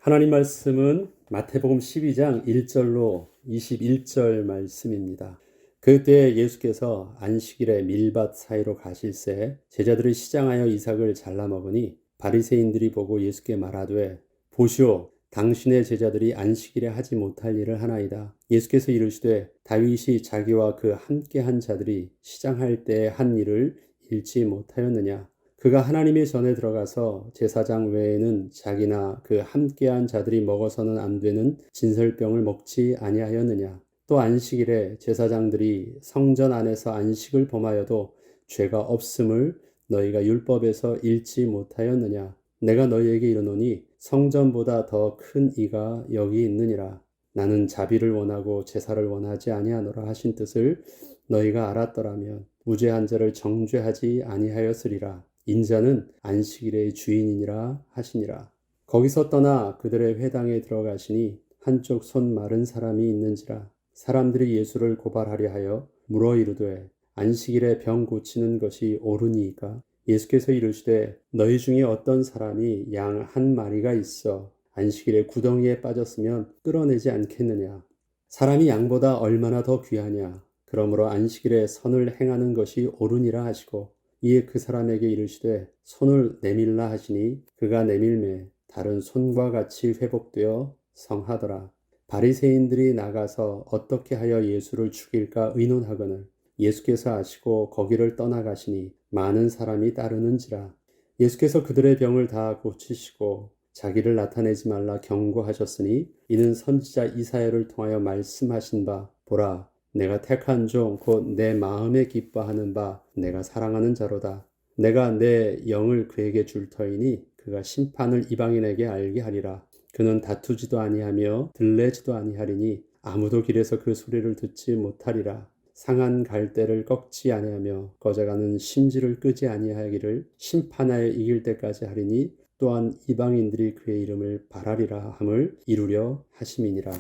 하나님 말씀은 마태복음 12장 1절로 21절 말씀입니다. 그때 예수께서 안식일에 밀밭 사이로 가실새 제자들이 시장하여 이삭을 잘라 먹으니 바리새인들이 보고 예수께 말하되 보시오 당신의 제자들이 안식일에 하지 못할 일을 하나이다. 예수께서 이르시되 다윗이 자기와 그 함께한 자들이 시장할 때 한 일을 읽지 못하였느냐. 그가 하나님의 전에 들어가서 제사장 외에는 자기나 그 함께한 자들이 먹어서는 안 되는 진설병을 먹지 아니하였느냐. 또 안식일에 제사장들이 성전 안에서 안식을 범하여도 죄가 없음을 너희가 율법에서 읽지 못하였느냐. 내가 너희에게 이르노니 성전보다 더 큰 이가 여기 있느니라. 나는 자비를 원하고 제사를 원하지 아니하노라 하신 뜻을 너희가 알았더라면 무죄한 자를 정죄하지 아니하였으리라. 인자는 안식일의 주인이니라 하시니라. 거기서 떠나 그들의 회당에 들어가시니 한쪽 손 마른 사람이 있는지라. 사람들이 예수를 고발하려 하여 물어 이르되 안식일에 병 고치는 것이 옳으니이까. 예수께서 이르시되 너희 중에 어떤 사람이 양 한 마리가 있어 안식일에 구덩이에 빠졌으면 끌어내지 않겠느냐. 사람이 양보다 얼마나 더 귀하냐. 그러므로 안식일에 선을 행하는 것이 옳으니라 하시고 이에 그 사람에게 이르시되 손을 내밀라 하시니 그가 내밀매 다른 손과 같이 회복되어 성하더라. 바리새인들이 나가서 어떻게 하여 예수를 죽일까 의논하거늘 예수께서 아시고 거기를 떠나가시니 많은 사람이 따르는지라. 예수께서 그들의 병을 다 고치시고 자기를 나타내지 말라 경고하셨으니 이는 선지자 이사야를 통하여 말씀하신 바 보라 내가 택한 종 곧 내 마음에 기뻐하는 바 내가 사랑하는 자로다. 내가 내 영을 그에게 줄 터이니 그가 심판을 이방인에게 알게 하리라. 그는 다투지도 아니하며 들레지도 아니하리니 아무도 길에서 그 소리를 듣지 못하리라. 상한 갈대를 꺾지 아니하며 거저가는 심지를 끄지 아니하기를 심판하여 이길 때까지 하리니 또한 이방인들이 그의 이름을 바라리라 함을 이루려 하심이니라.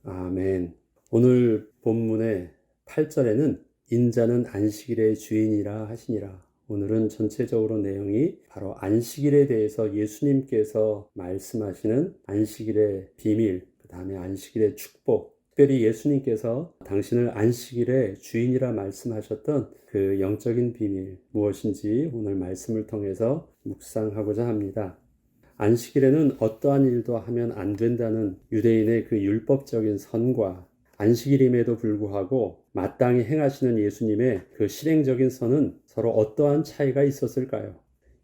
아멘. 오늘 본문의 8절에는 인자는 안식일의 주인이라 하시니라. 오늘은 전체적으로 내용이 바로 안식일에 대해서 예수님께서 말씀하시는 안식일의 비밀, 그 다음에 안식일의 축복, 특별히 예수님께서 당신을 안식일의 주인이라 말씀하셨던 그 영적인 비밀 무엇인지 오늘 말씀을 통해서 묵상하고자 합니다. 안식일에는 어떠한 일도 하면 안 된다는 유대인의 그 율법적인 선과 안식일임에도 불구하고 마땅히 행하시는 예수님의 그 실행적인 선은 서로 어떠한 차이가 있었을까요?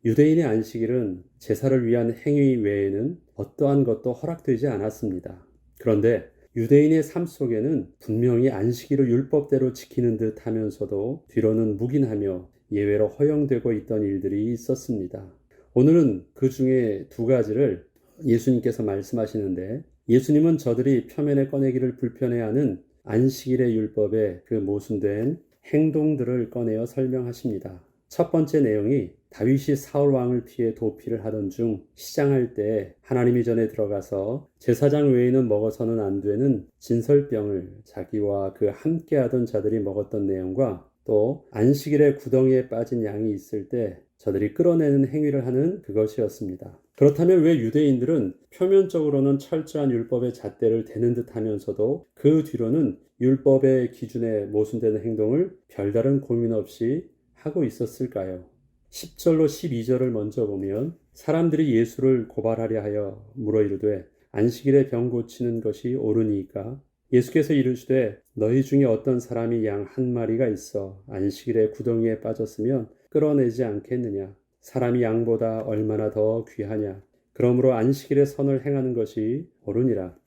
유대인의 안식일은 제사를 위한 행위 외에는 어떠한 것도 허락되지 않았습니다. 그런데 유대인의 삶 속에는 분명히 안식일을 율법대로 지키는 듯 하면서도 뒤로는 묵인하며 예외로 허용되고 있던 일들이 있었습니다. 오늘은 그 중에 두 가지를 예수님께서 말씀하시는데 예수님은 저들이 표면에 꺼내기를 불편해하는 안식일의 율법에 그 모순된 행동들을 꺼내어 설명하십니다. 첫 번째 내용이 다윗이 사울 왕을 피해 도피를 하던 중 시장할 때 하나님이 전에 들어가서 제사장 외에는 먹어서는 안 되는 진설병을 자기와 그 함께하던 자들이 먹었던 내용과 또 안식일에 구덩이에 빠진 양이 있을 때 저들이 끌어내는 행위를 하는 그것이었습니다. 그렇다면 왜 유대인들은 표면적으로는 철저한 율법의 잣대를 대는 듯 하면서도 그 뒤로는 율법의 기준에 모순되는 행동을 별다른 고민 없이 하고 있었을까요? 10절로 12절을 먼저 보면 사람들이 예수를 고발하려 하여 물어 이르되 안식일에 병 고치는 것이 옳으니까 예수께서 이르시되 너희 중에 어떤 사람이 양 한 마리가 있어 안식일에 구덩이에 빠졌으면 끌어내지 않겠느냐. 사람이 양보다 얼마나 더 귀하냐. 그러므로 안식일에 선을 행하는 것이 옳으니라.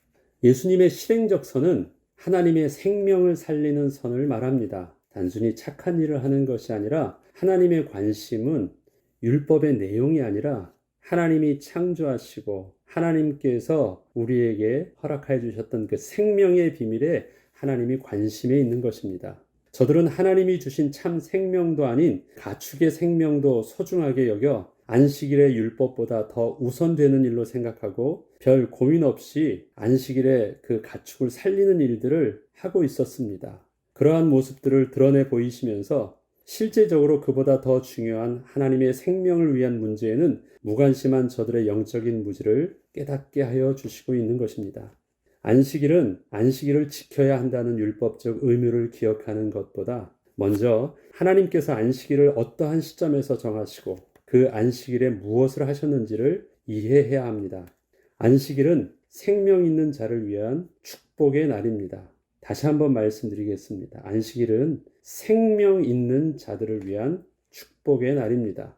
예수님의 실행적 선은 하나님의 생명을 살리는 선을 말합니다. 단순히 착한 일을 하는 것이 아니라 하나님의 관심은 율법의 내용이 아니라 하나님이 창조하시고 하나님께서 우리에게 허락해 주셨던 그 생명의 비밀에 하나님이 관심에 있는 것입니다. 저들은 하나님이 주신 참 생명도 아닌 가축의 생명도 소중하게 여겨 안식일의 율법보다 더 우선되는 일로 생각하고 별 고민 없이 안식일에 그 가축을 살리는 일들을 하고 있었습니다. 그러한 모습들을 드러내 보이시면서 실제적으로 그보다 더 중요한 하나님의 생명을 위한 문제에는 무관심한 저들의 영적인 무지를 깨닫게 하여 주시고 있는 것입니다. 안식일은 안식일을 지켜야 한다는 율법적 의무를 기억하는 것보다 먼저 하나님께서 안식일을 어떠한 시점에서 정하시고 그 안식일에 무엇을 하셨는지를 이해해야 합니다. 안식일은 생명 있는 자를 위한 축복의 날입니다. 다시 한번 말씀드리겠습니다. 안식일은 생명 있는 자들을 위한 축복의 날입니다.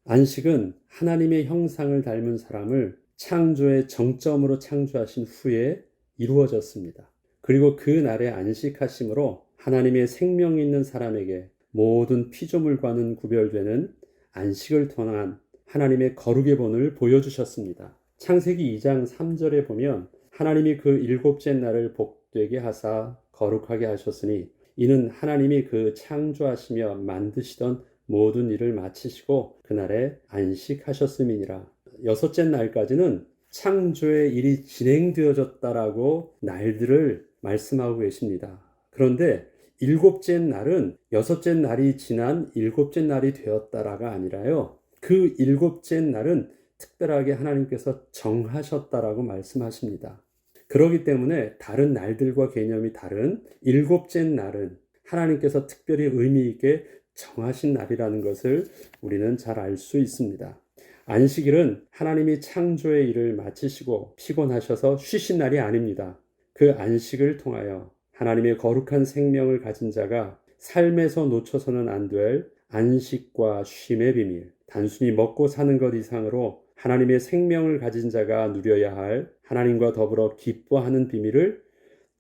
안식은 하나님의 형상을 닮은 사람을 창조의 정점으로 창조하신 후에 이루어졌습니다. 그리고 그 날에 안식하심으로 하나님의 생명 있는 사람에게 모든 피조물과는 구별되는 안식을 통한 하나님의 거룩의 본을 보여주셨습니다. 창세기 2장 3절에 보면 하나님이 그 일곱째 날을 복되게 하사 거룩하게 하셨으니 이는 하나님이 그 창조하시며 만드시던 모든 일을 마치시고 그날에 안식하셨음이니라. 여섯째 날까지는 창조의 일이 진행되어졌다라고 날들을 말씀하고 계십니다. 그런데 일곱째 날은 여섯째 날이 지난 일곱째 날이 되었다라가 아니라요. 그 일곱째 날은 특별하게 하나님께서 정하셨다라고 말씀하십니다. 그렇기 때문에 다른 날들과 개념이 다른 일곱째 날은 하나님께서 특별히 의미 있게 정하신 날이라는 것을 우리는 잘 알 수 있습니다. 안식일은 하나님이 창조의 일을 마치시고 피곤하셔서 쉬신 날이 아닙니다. 그 안식을 통하여 하나님의 거룩한 생명을 가진 자가 삶에서 놓쳐서는 안 될 안식과 쉼의 비밀, 단순히 먹고 사는 것 이상으로 하나님의 생명을 가진 자가 누려야 할 하나님과 더불어 기뻐하는 비밀을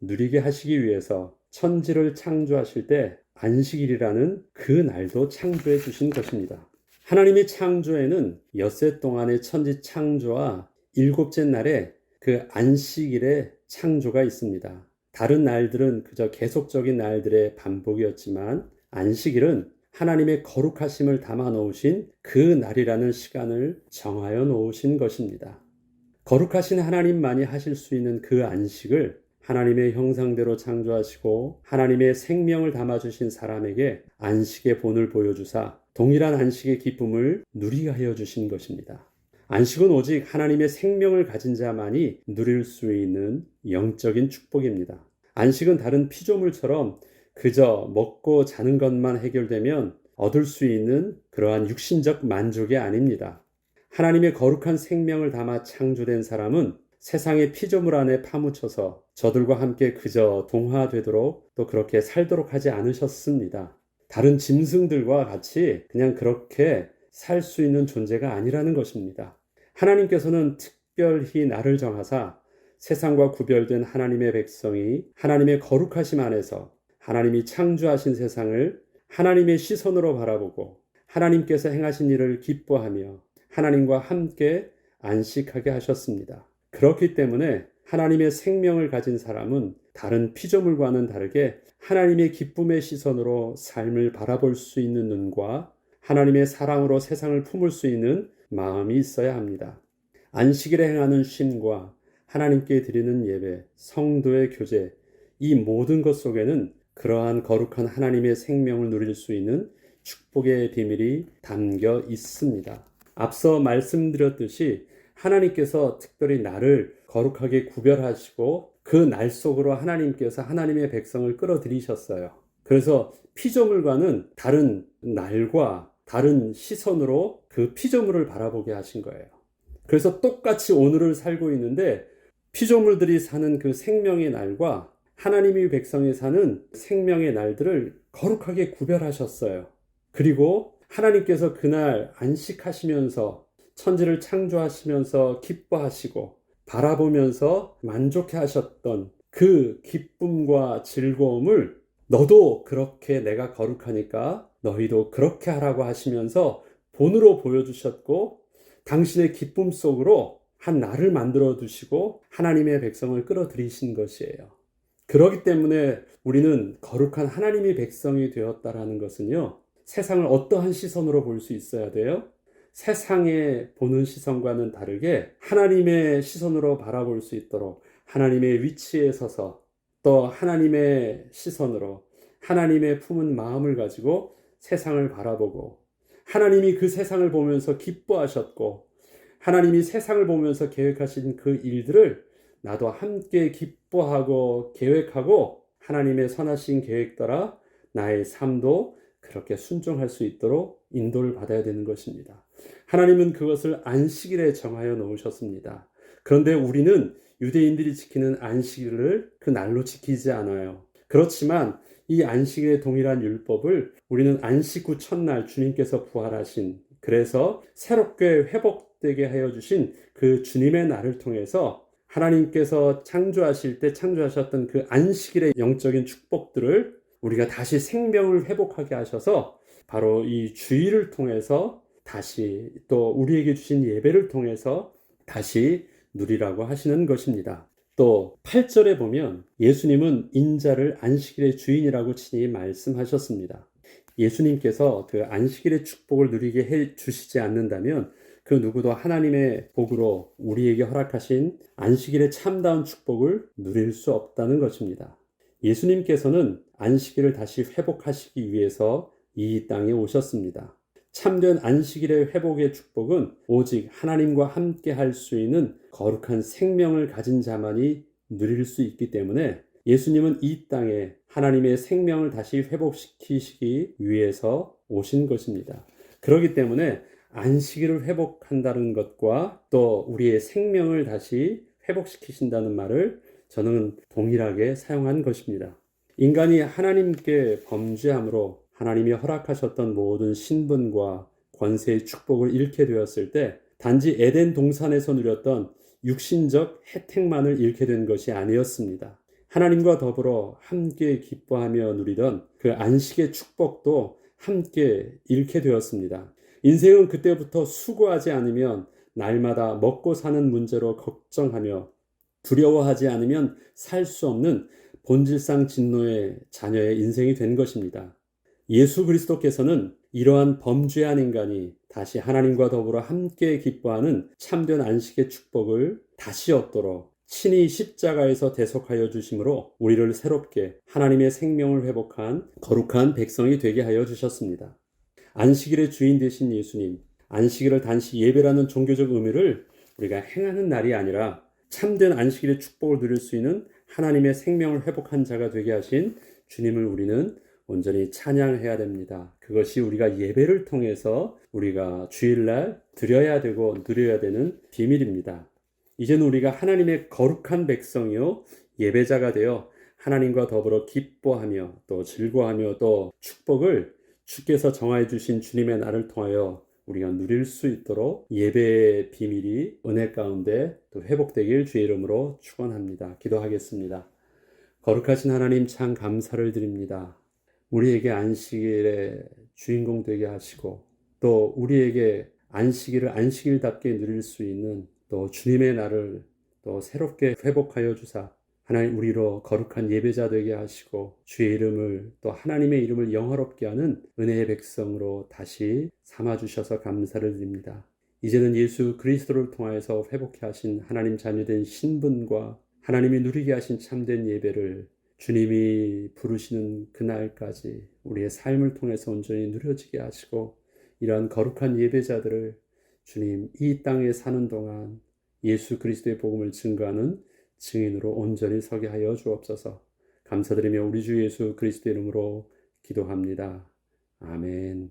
누리게 하시기 위해서 천지를 창조하실 때 안식일이라는 그 날도 창조해 주신 것입니다. 하나님의 창조에는 엿새 동안의 천지 창조와 일곱째 날에 그 안식일의 창조가 있습니다. 다른 날들은 그저 계속적인 날들의 반복이었지만 안식일은 하나님의 거룩하심을 담아 놓으신 그 날이라는 시간을 정하여 놓으신 것입니다. 거룩하신 하나님만이 하실 수 있는 그 안식을 하나님의 형상대로 창조하시고 하나님의 생명을 담아주신 사람에게 안식의 본을 보여주사 동일한 안식의 기쁨을 누리게 하여 주신 것입니다. 안식은 오직 하나님의 생명을 가진 자만이 누릴 수 있는 영적인 축복입니다. 안식은 다른 피조물처럼 그저 먹고 자는 것만 해결되면 얻을 수 있는 그러한 육신적 만족이 아닙니다. 하나님의 거룩한 생명을 담아 창조된 사람은 세상의 피조물 안에 파묻혀서 저들과 함께 그저 동화되도록 또 그렇게 살도록 하지 않으셨습니다. 다른 짐승들과 같이 그냥 그렇게 살 수 있는 존재가 아니라는 것입니다. 하나님께서는 특별히 나를 정하사 세상과 구별된 하나님의 백성이 하나님의 거룩하심 안에서 하나님이 창조하신 세상을 하나님의 시선으로 바라보고 하나님께서 행하신 일을 기뻐하며 하나님과 함께 안식하게 하셨습니다. 그렇기 때문에 하나님의 생명을 가진 사람은 다른 피조물과는 다르게 하나님의 기쁨의 시선으로 삶을 바라볼 수 있는 눈과 하나님의 사랑으로 세상을 품을 수 있는 마음이 있어야 합니다. 안식일에 행하는 쉼과 하나님께 드리는 예배, 성도의 교제, 이 모든 것 속에는 그러한 거룩한 하나님의 생명을 누릴 수 있는 축복의 비밀이 담겨 있습니다. 앞서 말씀드렸듯이 하나님께서 특별히 나를 거룩하게 구별하시고 그 날 속으로 하나님께서 하나님의 백성을 끌어들이셨어요. 그래서 피조물과는 다른 날과 다른 시선으로 그 피조물을 바라보게 하신 거예요. 그래서 똑같이 오늘을 살고 있는데 피조물들이 사는 그 생명의 날과 하나님의 백성이 사는 생명의 날들을 거룩하게 구별하셨어요. 그리고 하나님께서 그날 안식하시면서 천지를 창조하시면서 기뻐하시고 바라보면서 만족해 하셨던 그 기쁨과 즐거움을 너도 그렇게 내가 거룩하니까 너희도 그렇게 하라고 하시면서 본으로 보여주셨고 당신의 기쁨 속으로 한 날을 만들어 두시고 하나님의 백성을 끌어들이신 것이에요. 그렇기 때문에 우리는 거룩한 하나님의 백성이 되었다라는 것은요, 세상을 어떠한 시선으로 볼 수 있어야 돼요? 세상에 보는 시선과는 다르게 하나님의 시선으로 바라볼 수 있도록 하나님의 위치에 서서 또 하나님의 시선으로 하나님의 품은 마음을 가지고 세상을 바라보고 하나님이 그 세상을 보면서 기뻐하셨고 하나님이 세상을 보면서 계획하신 그 일들을 나도 함께 기뻐하고 계획하고 하나님의 선하신 계획 따라 나의 삶도 그렇게 순종할 수 있도록 인도를 받아야 되는 것입니다. 하나님은 그것을 안식일에 정하여 놓으셨습니다. 그런데 우리는 유대인들이 지키는 안식일을 그 날로 지키지 않아요. 그렇지만 이 안식일의 동일한 율법을 우리는 안식 후 첫날 주님께서 부활하신, 그래서 새롭게 회복되게 하여 주신 그 주님의 날을 통해서 하나님께서 창조하실 때 창조하셨던 그 안식일의 영적인 축복들을 우리가 다시 생명을 회복하게 하셔서 바로 이 주일을 통해서 다시 또 우리에게 주신 예배를 통해서 다시 누리라고 하시는 것입니다. 또 8절에 보면 예수님은 인자를 안식일의 주인이라고 친히 말씀하셨습니다. 예수님께서 그 안식일의 축복을 누리게 해 주시지 않는다면 그 누구도 하나님의 복으로 우리에게 허락하신 안식일의 참다운 축복을 누릴 수 없다는 것입니다. 예수님께서는 안식일을 다시 회복하시기 위해서 이 땅에 오셨습니다. 참된 안식일의 회복의 축복은 오직 하나님과 함께 할 수 있는 거룩한 생명을 가진 자만이 누릴 수 있기 때문에 예수님은 이 땅에 하나님의 생명을 다시 회복시키시기 위해서 오신 것입니다. 그렇기 때문에 안식일을 회복한다는 것과 또 우리의 생명을 다시 회복시키신다는 말을 저는 동일하게 사용한 것입니다. 인간이 하나님께 범죄함으로 하나님이 허락하셨던 모든 신분과 권세의 축복을 잃게 되었을 때 단지 에덴 동산에서 누렸던 육신적 혜택만을 잃게 된 것이 아니었습니다. 하나님과 더불어 함께 기뻐하며 누리던 그 안식의 축복도 함께 잃게 되었습니다. 인생은 그때부터 수고하지 않으면 날마다 먹고 사는 문제로 걱정하며 두려워하지 않으면 살 수 없는 본질상 진노의 자녀의 인생이 된 것입니다. 예수 그리스도께서는 이러한 범죄한 인간이 다시 하나님과 더불어 함께 기뻐하는 참된 안식의 축복을 다시 얻도록 친히 십자가에서 대속하여 주심으로 우리를 새롭게 하나님의 생명을 회복한 거룩한 백성이 되게 하여 주셨습니다. 안식일의 주인 되신 예수님, 안식일을 단지 예배라는 종교적 의미를 우리가 행하는 날이 아니라 참된 안식일의 축복을 누릴 수 있는 하나님의 생명을 회복한 자가 되게 하신 주님을 우리는 온전히 찬양해야 됩니다. 그것이 우리가 예배를 통해서 우리가 주일날 드려야 되고 누려야 되는 비밀입니다. 이제는 우리가 하나님의 거룩한 백성이요 예배자가 되어 하나님과 더불어 기뻐하며 또 즐거워하며 또 축복을 주께서 정하여 주신 주님의 날을 통하여 우리가 누릴 수 있도록 예배의 비밀이 은혜 가운데 또 회복되길 주의 이름으로 축원합니다. 기도하겠습니다. 거룩하신 하나님 참 감사를 드립니다. 우리에게 안식일의 주인공 되게 하시고 또 우리에게 안식일을 안식일답게 누릴 수 있는 또 주님의 날을 또 새롭게 회복하여 주사 하나님 우리로 거룩한 예배자 되게 하시고 주의 이름을 또 하나님의 이름을 영화롭게 하는 은혜의 백성으로 다시 삼아주셔서 감사를 드립니다. 이제는 예수 그리스도를 통하여서 회복해 하신 하나님 자녀된 신분과 하나님이 누리게 하신 참된 예배를 주님이 부르시는 그날까지 우리의 삶을 통해서 온전히 누려지게 하시고 이러한 거룩한 예배자들을 주님 이 땅에 사는 동안 예수 그리스도의 복음을 증거하는 증인으로 온전히 서게 하여 주옵소서. 감사드리며 우리 주 예수 그리스도의 이름으로 기도합니다. 아멘.